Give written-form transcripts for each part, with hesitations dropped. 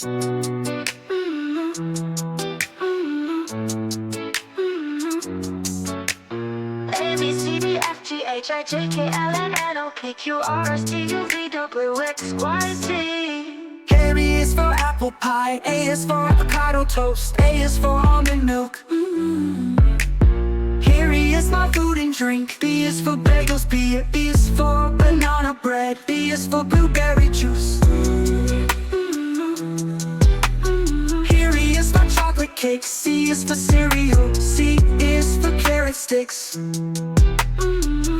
A B C D F G H I J K L M N O P Q R S T U V W X Y Z. Harry is for apple pie, A is for avocado toast, A is for almond milk. Harry is my food and drink, B is for bagels, B is for banana bread, B is for blueberry juice. Harry is for chocolate cake, C is for cereal, C is for carrot sticks.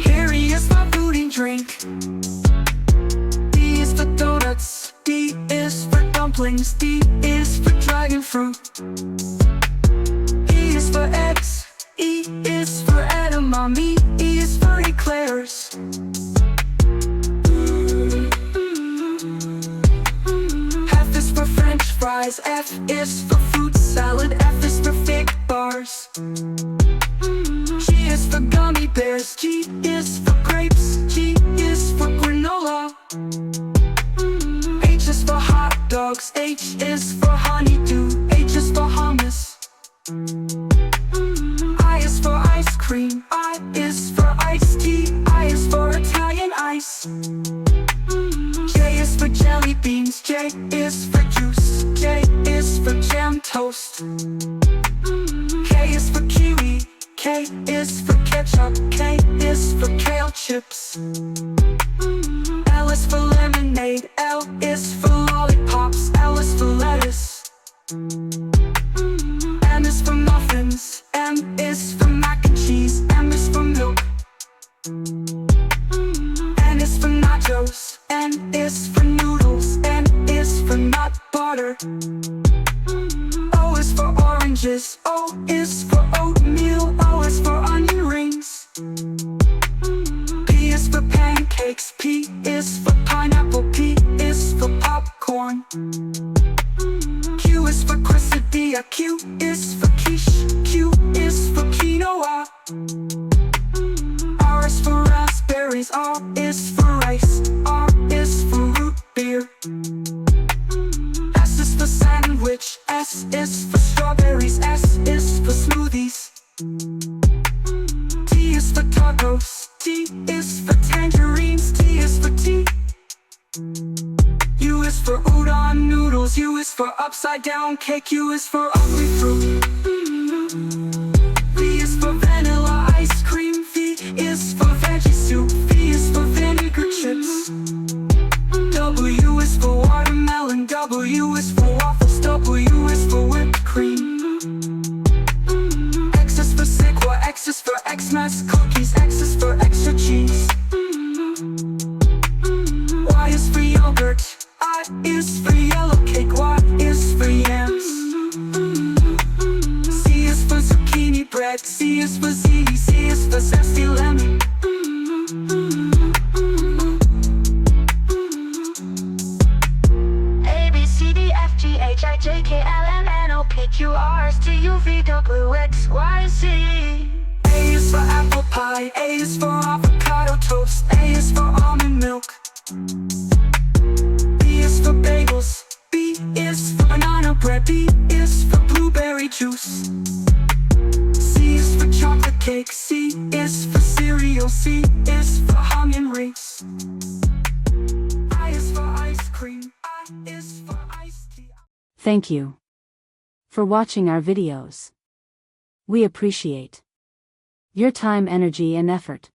Harry is my food and drink, D is for donuts, D is for dumplings, D is for dragon fruit. E is for eggs, E is for edamame, E is for eclairs. F is for French fries, F is for fruit salad, F is for fig bars. G is for gummy bears, G is for grapes, G is for granola. H is for hot dogs, H is for honeydew, H is for hummus. I is for ice cream, I is for iced tea, I is for Italian ice. J is for jelly beans, J is for juice, J is for jam toast. K is for kiwi, K is for ketchup, K is for kale chips. L is for lemonade, L is for lollipops, L is for lettuce. M is for muffins, M is for mac and cheese, M is for milk. N is for nachos, N is for noodles, N is for nut butter. O is for oranges, O is for oatmeal, O is for onion rings. P is for pancakes, P is for pineapple, P is for popcorn. Q is for quesadilla, Q is for quiche, Q is for quinoa. R is for raspberries, R is for rice, R is for root beer. S is for sandwich, S is for strawberries, S is for smoothies. T is for tacos, T is for tangerines, T is for tea. U is for udon noodles, U is for upside down cake, U is for ugly fruit. V is for vanilla ice cream, V is for veggie soup, V is for vinegar chips. W is for watermelon, W is for waffles, W is for whipped cream. X is for sequoia, X is for Xmas cookies, X is for extra cheese. Y is for yogurt, I is for yellow cake, Y is for yams. C is for zucchini bread, C is for ziti, C is for zesty lemon. A B C D F G H I J K L M N O P Q R S T U V W X Y Z. A is for apple pie, A is for avocado toast, A is for almond milk. B is for bagels, B is for banana bread, B is for blueberry juice. C is for chocolate cake, C is for cereal, C is for onion rings. I is for ice cream, I is for iced tea. Thank you for watching our videos. We appreciate your time, energy, and effort.